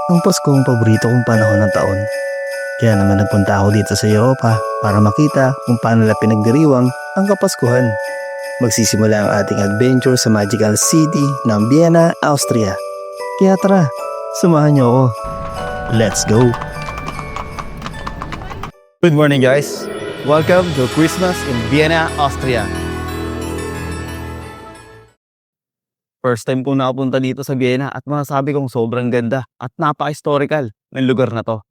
Ang Pasko ang paborito kong panahon ng taon. Kaya naman nagpunta ako dito sa Europa para makita kung paano nila pinagdiriwang ang Kapaskuhan. Magsisimula ang ating adventure sa magical city ng Vienna, Austria. Kaya tara, samahan niyo ako. Let's go! Good morning guys! Welcome to Christmas in Vienna, Austria. First time po nakapunta dito sa Vienna at masasabi kong sobrang ganda at napaka-historical ng lugar na to.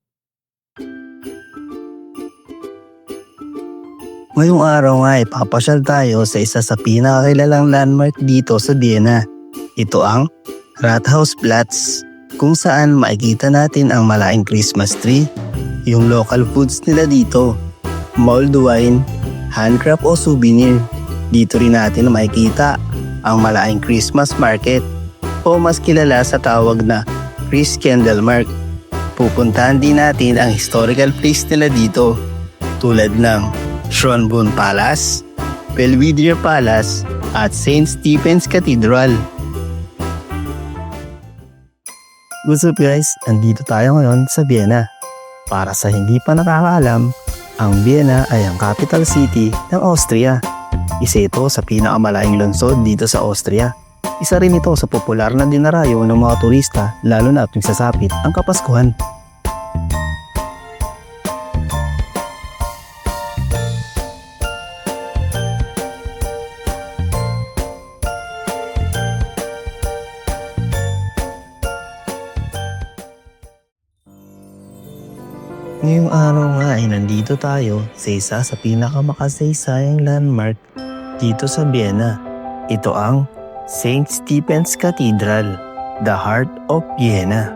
Ngayong araw nga ay papasyal tayo sa isa sa pinakakilalang landmark dito sa Vienna. Ito ang Rathausplatz, kung saan makikita natin ang malaking Christmas tree, yung local foods nila dito, mulled wine, handcraft o souvenir. Dito rin natin makikita ang malaking Christmas market o mas kilala sa tawag na Christkindlmarkt. Pupuntahan din natin ang historical place nila dito tulad ng Schönbrunn Palace, Belvedere Palace at St. Stephen's Cathedral. What's up guys? Andito tayo ngayon sa Vienna. Para sa hindi pa nakakaalam, ang Vienna ay ang capital city ng Austria. Isa ito sa pinakamalaking lungsod dito sa Austria. Isa rin ito sa popular na dinarayo ng mga turista lalo na tuwing sasapit ang Kapaskuhan. Ngayong araw nga ay nandito tayo sa isa sa pinakamakasaysayang landmark dito sa Vienna. Ito ang St. Stephen's Cathedral, the heart of Vienna.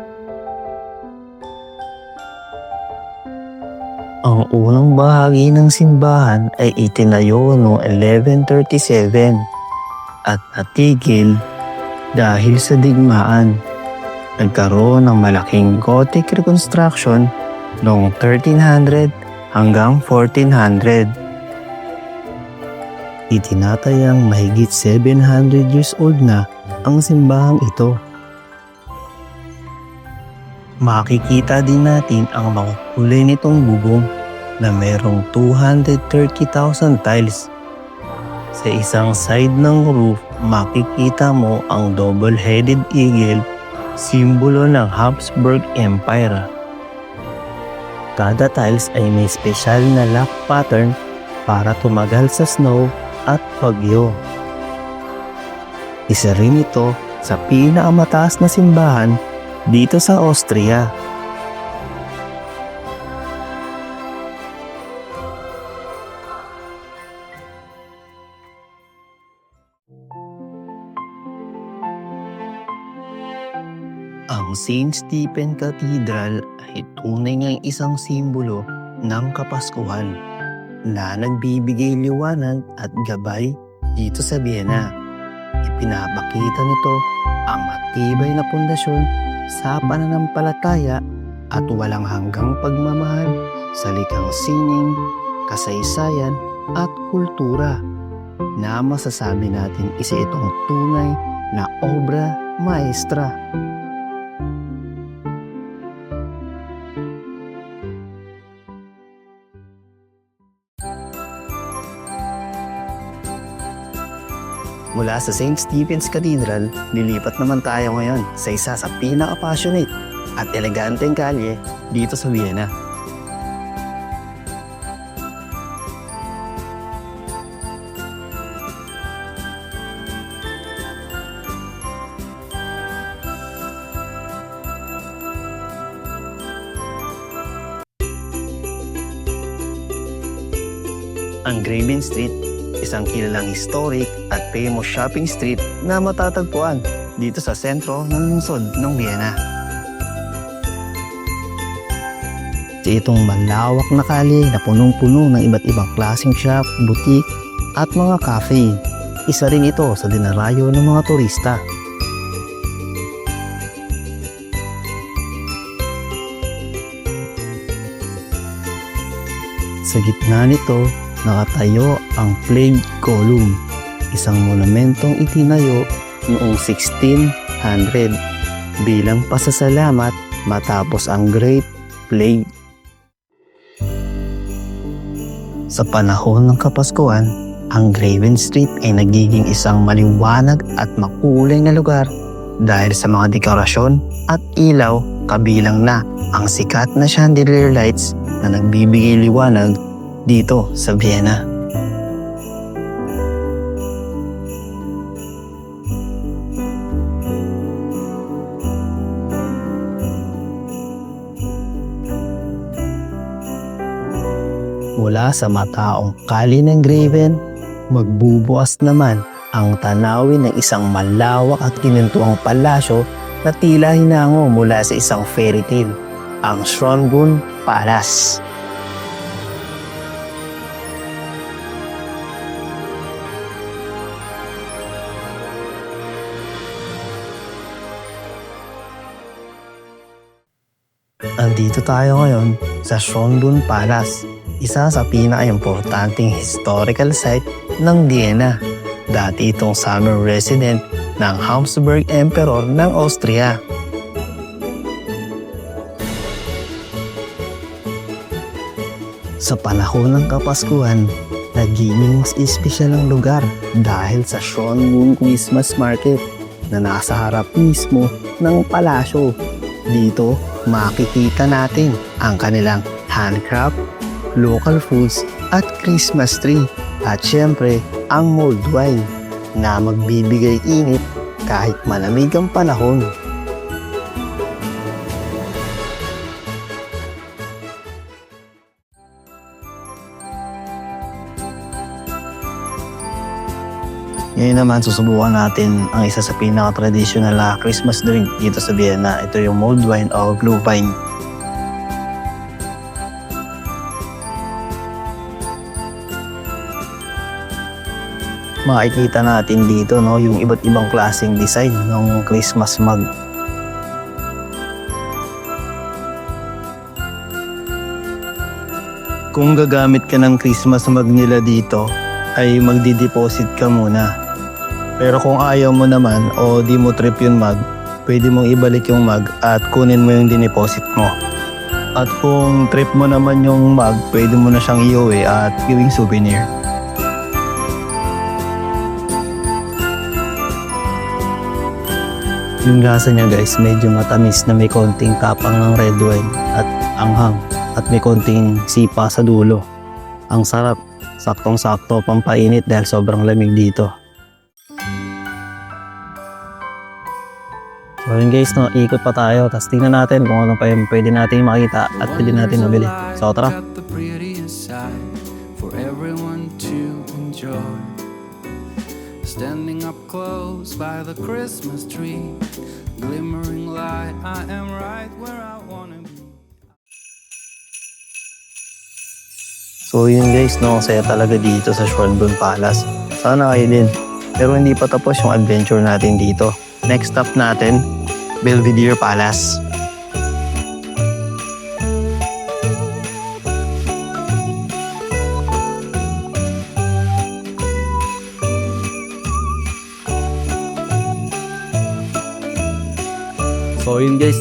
Ang unang bahagi ng simbahan ay itinayo noong 1137 at natigil dahil sa digmaan. Nagkaroon ng malaking Gothic reconstruction noong 1300 hanggang 1400. Itinatayang mahigit 700 years old na ang simbahang ito. Makikita din natin ang makukulay nitong bubong na mayroong 230,000 tiles. Sa isang side ng roof, makikita mo ang double-headed eagle, simbolo ng Habsburg Empire. Kada tiles ay may special na lock pattern para tumagal sa snow at bagyo. Isa rin ito sa pinakamataas na simbahan dito sa Austria. Ang St. Stephen Cathedral ay tunay ngang isang simbolo ng Kapaskuhan na nagbibigay liwanag at gabay dito sa Vienna. Ipinapakita nito ang matibay na pundasyon sa pananampalataya at walang hanggang pagmamahal sa likhang sining, kasaysayan at kultura na masasabi natin isa itong tunay na obra maestra. Mula sa St. Stephen's Cathedral, lilipat naman tayo ngayon sa isa sa pinaka-passionate at eleganteng kalye dito sa Vienna. Ang Graben Street, isang kilalang historic at famous shopping street na matatagpuan dito sa sentro ng lungsod ng Vienna. Itong malawak na kalye na punong-puno ng iba't ibang klaseng shop, boutique at mga cafe. Isa rin ito sa dinarayo ng mga turista. Sa gitna nito, nakatayo ang Flag Column, isang monumentong itinayo noong 1600 bilang pasasalamat matapos ang Great Plague. Sa panahon ng Kapaskuhan, ang Graven Street ay nagiging isang maliwanag at makulay na lugar dahil sa mga dekorasyon at ilaw, kabilang na ang sikat na chandelier lights na nagbibigay liwanag dito sa Vienna. Mula sa mataong kali ng Graven, magbubukas naman ang tanawin ng isang malawak at kinintuang palasyo na tila hinango mula sa isang fairy tale, ang Schönbrunn Palace. Andito tayo ngayon sa Schönbrunn Palace, isa sa pinaka-importanting historical site ng Vienna. Dati itong summer resident ng Habsburg Emperor ng Austria. Sa panahon ng Kapaskuhan, naging mas espesyal ang lugar dahil sa Schönbrunn Christmas Market na nasa harap mismo ng palasyo. Dito, makikita natin ang kanilang handcraft, local foods at Christmas tree, at syempre ang mulled wine na magbibigay init kahit malamig ang panahon. Ngayon naman susubukan natin ang isa sa pinaka-traditional na Christmas drink dito sa Vienna. Ito yung mulled wine o Glühwein. Makikita natin dito yung iba't ibang klaseng design ng Christmas mug. Kung gagamit ka ng Christmas mug nila dito, ay magdi-deposit ka muna. Pero kung ayaw mo naman o di mo trip yung mug, pwede mong ibalik yung mug at kunin mo yung dineposit mo. At kung trip mo naman yung mug, pwede mo na siyang iuwi at gawing souvenir. Yung lasa niya guys, medyo matamis na may konting tapang ng red wine at anghang at may konting sipa sa dulo. Ang sarap, saktong-sakto pampainit dahil sobrang lamig dito. So yun guys, ikot pa tayo, tapos tingnan natin kung ano pa yung pwede natin makita at pwede natin mabili. So tara! Standing up close by the Christmas tree, glimmering light, I am right where I wanna be. So yun guys, saya talaga dito sa Schönbrunn Palace. Sana kayo din. Pero hindi pa tapos yung adventure natin dito. Next stop natin, Belvedere Palace. So yun guys,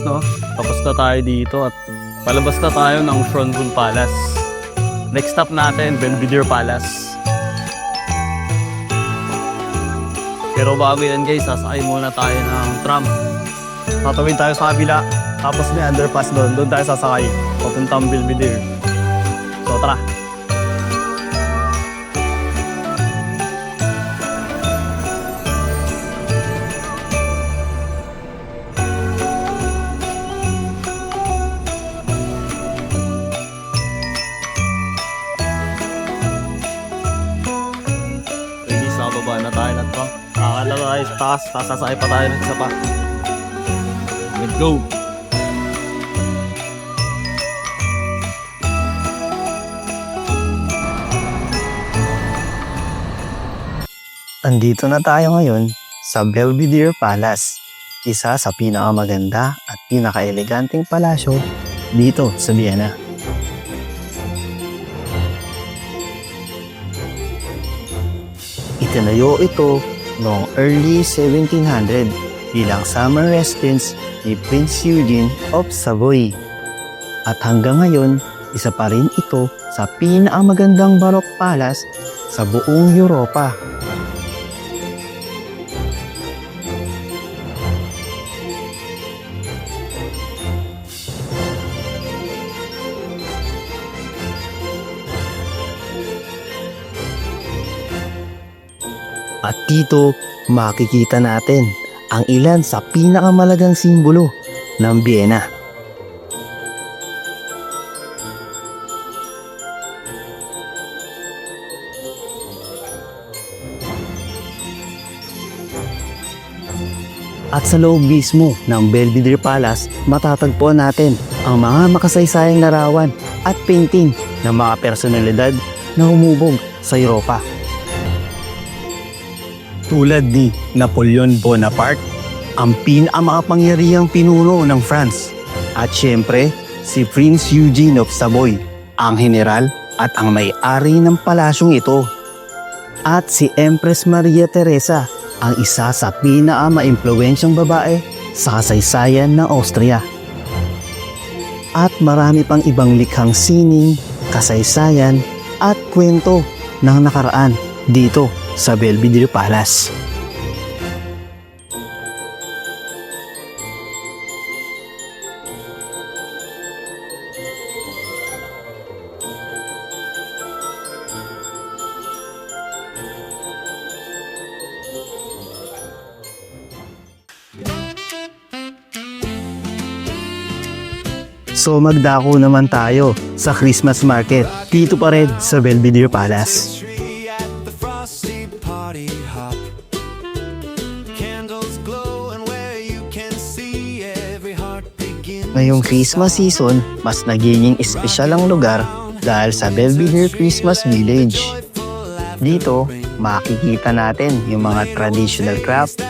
tapos na tayo dito at palabas na tayo ng Schönbrunn Palace. Next stop natin, Belvedere Palace. Pero bago yan guys, sasakay muna tayo ng tram. Tatawid tayo sa kabila, tapos may underpass doon tayo sasakay papuntang Belvedere. So tara! Baba na tayo ng tram. Akala tayo sa taas, sasakay pa tayo ng isa pa. Let's go! Andito na tayo ngayon sa Belvedere Palace, isa sa pinakamaganda at pinaka-eleganteng palasyo dito sa Vienna. Itinayo ito noong early 1700 bilang summer residence ni Prince Eugene of Savoy. At hanggang ngayon, isa pa rin ito sa pinakamagandang Baroque Palace sa buong Europa. At dito, makikita natin ang ilan sa pinakamalagang simbolo ng Vienna. At sa loob mismo ng Belvedere Palace, matatagpuan natin ang mga makasaysayang larawan at painting ng mga personalidad na humubog sa Europa. Tulad ni Napoleon Bonaparte, ang pinakamakapangyarihang pinuno ng France. At syempre, si Prince Eugene of Savoy, ang general at ang may-ari ng palasyong ito. At si Empress Maria Teresa, ang isa sa pinaka-maimpluwensyang babae sa kasaysayan ng Austria. At marami pang ibang likhang sining, kasaysayan at kwento ng nakaraan dito sa Belvedere Palace. So magdako naman tayo sa Christmas market dito pa rin sa Belvedere Palace. Tree at the frosty party hop. Candles glow and where you can see every heart begin. Ngayong Christmas season, mas nagiging espesyal ang lugar dahil sa Belvedere Christmas Village. Dito, makikita natin yung mga traditional craft,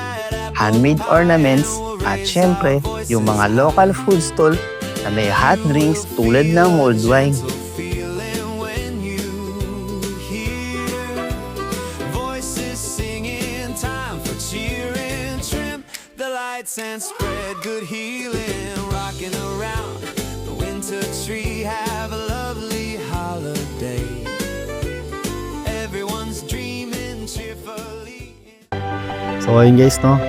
handmade ornaments, at syempre, yung mga local food stall na may hot drinks tulad ng mulled wine. Feeling when you hear voices singing, time for cheering. Trim the lights and spread good healing. Rocking around the winter tree, have a lovely holiday. Everyone's dreaming cheerfully. So ayun guys, no?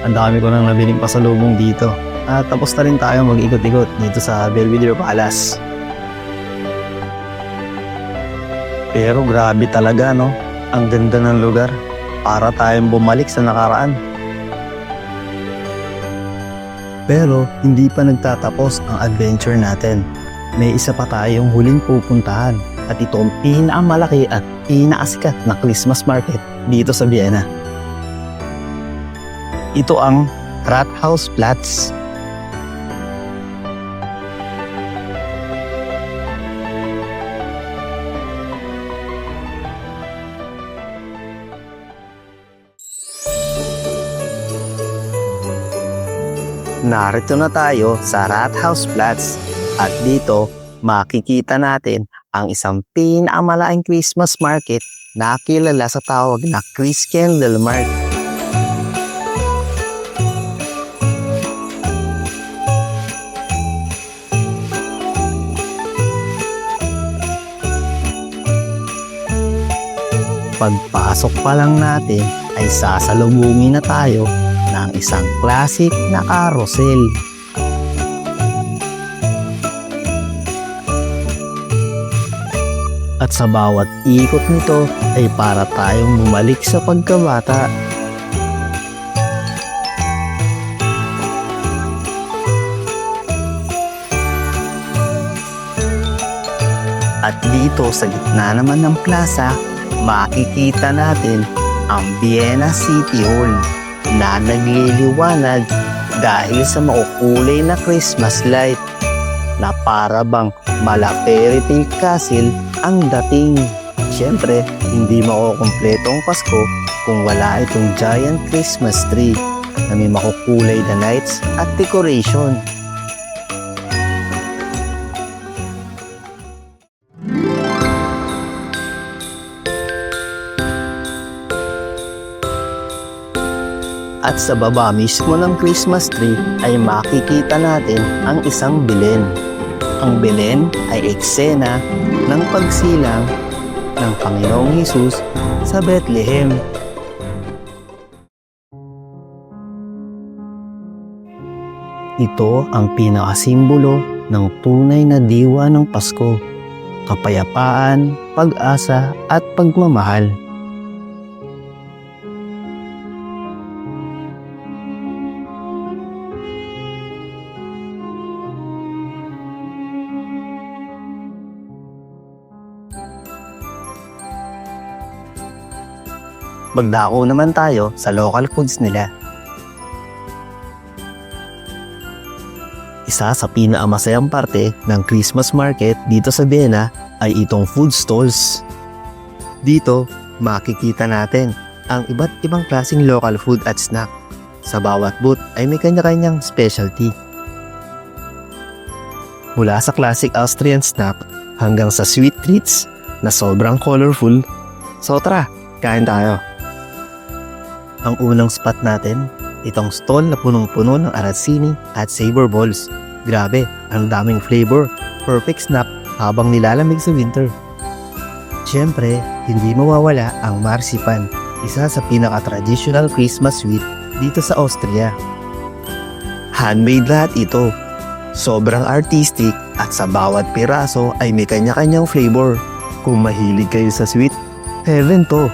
Ang dami ko nang nabiling pasalubong dito. At tapos na rin tayo mag-ikot-ikot dito sa Belvedere Palace. Pero grabe talaga, no? Ang ganda ng lugar. Para tayong bumalik sa nakaraan. Pero hindi pa nagtatapos ang adventure natin. May isa pa tayong huling pupuntahan. At ito ang pinakamalaki at pinakasikat na Christmas market dito sa Vienna. Ito ang Rathausplatz. Narito na tayo sa Rathausplatz at dito makikita natin ang isang pinakamalaking Christmas market na kilala sa tawag na Christkindlmarkt. Pagpasok pa lang natin ay sasalubungin na tayo ng isang classic na carousel. At sa bawat ikot nito ay para tayong bumalik sa pagkabata. At dito sa gitna naman ng plaza, makikita natin ang Vienna City Hall na nagliliwanag dahil sa makukulay na Christmas light na para bang mala fairy tale castle ang dating. Siyempre, hindi makukumpleto ang Pasko kung wala itong giant Christmas tree na may makukulay na lights at decoration. At sa baba mismo ng Christmas tree ay makikita natin ang isang Belen. Ang Belen ay eksena ng pagsilang ng Panginoong Hesus sa Bethlehem. Ito ang pinakasimbolo ng tunay na diwa ng Pasko, kapayapaan, pag-asa at pagmamahal. Magdako naman tayo sa local foods nila. Isa sa pinakamasayang parte ng Christmas market dito sa Vienna ay itong food stalls. Dito, makikita natin ang iba't ibang klaseng local food at snack. Sa bawat booth ay may kanya-kanyang specialty. Mula sa classic Austrian snack hanggang sa sweet treats na sobrang colorful. So tara, kain tayo! Ang unang spot natin, itong stall na punong-puno ng arancini at savor balls. Grabe, ang daming flavor. Perfect snack habang nilalamig sa winter. Siyempre, hindi mawawala ang marzipan, isa sa pinaka-traditional Christmas sweet dito sa Austria. Handmade lahat ito. Sobrang artistic at sa bawat piraso ay may kanya-kanyang flavor. Kung mahilig kayo sa sweet, heaven to!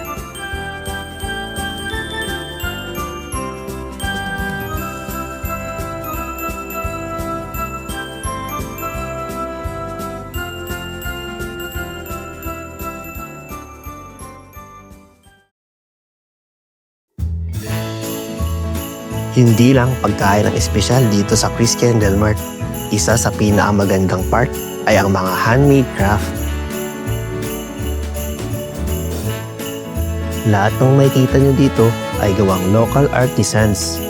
Hindi lang pagkain ang espesyal dito sa Christkindlmarkt. Isa sa pinakamagandang part ay ang mga handmade craft. Lahat ng makikita nyo dito ay gawang local artisans.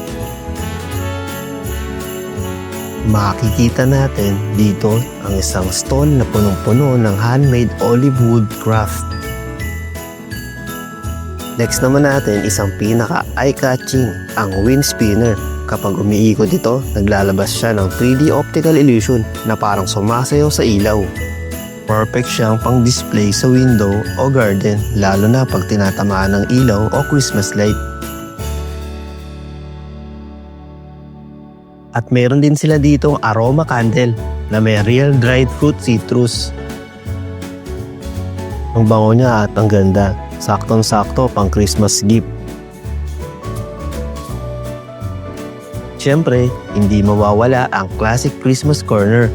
Makikita natin dito ang isang stall na punong-puno ng handmade olive wood craft. Next naman natin isang pinaka-eye-catching, ang wind spinner. Kapag umiikot ito, naglalabas siya ng 3D optical illusion na parang sumasayaw sa ilaw. Perfect siyang pang-display sa window o garden, lalo na pag tinatamaan ng ilaw o Christmas light. At meron din sila ditong aroma candle na may real dried fruit citrus. Ang bango niya at ang ganda. Saktong-sakto pang Christmas gift. Siyempre, hindi mawawala ang classic Christmas corner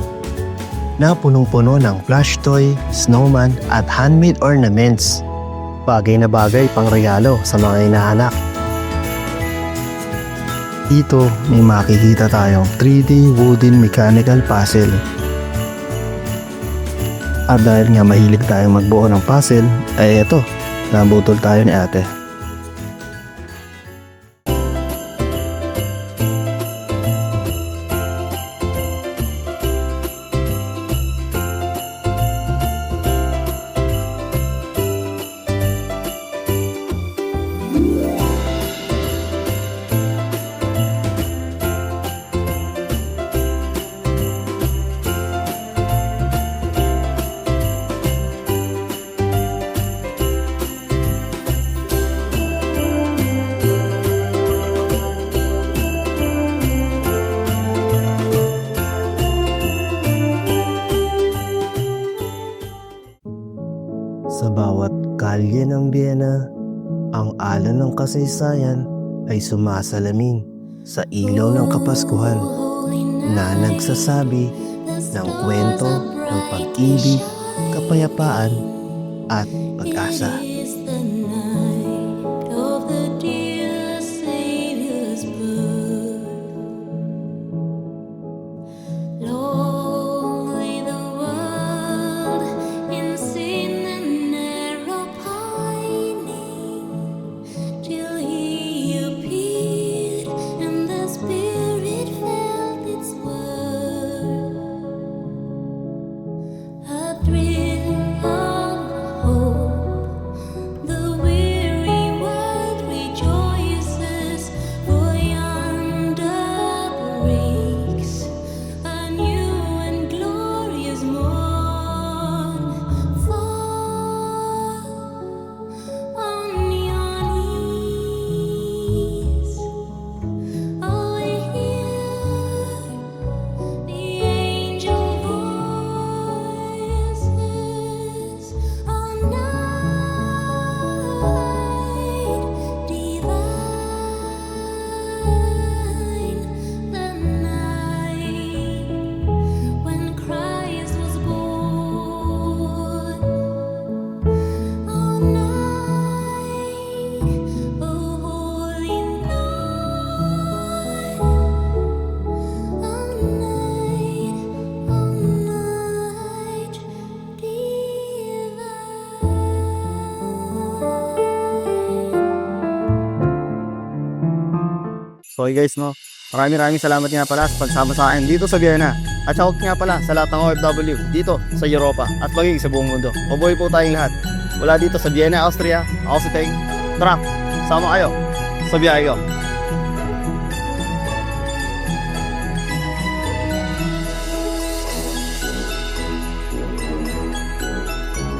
na punong-puno ng plush toy, snowman at handmade ornaments. Bagay na bagay pang regalo sa mga inaanak. Dito, may makikita tayong 3D wooden mechanical puzzle. At dahil nga mahilig tayong magbuo ng puzzle, ay eto, nabutol tayo ni ate. Sa bawat kalye ng Vienna, ang alon ng kasaysayan ay sumasalamin sa ilaw ng Kapaskuhan na nagsasabi ng kwento ng pag-ibig, kapayapaan at pag-asa. So okay guys, no? Maraming salamat nga pala sa pagsama sa akin dito sa Vienna. At shout nga pala sa lahat ng OFW dito sa Europa at maging sa buong mundo. Mabuhay po tayong lahat. Wala dito sa Vienna, Austria. Ako si Teng. Tara, sama kayo sa biyahe ko.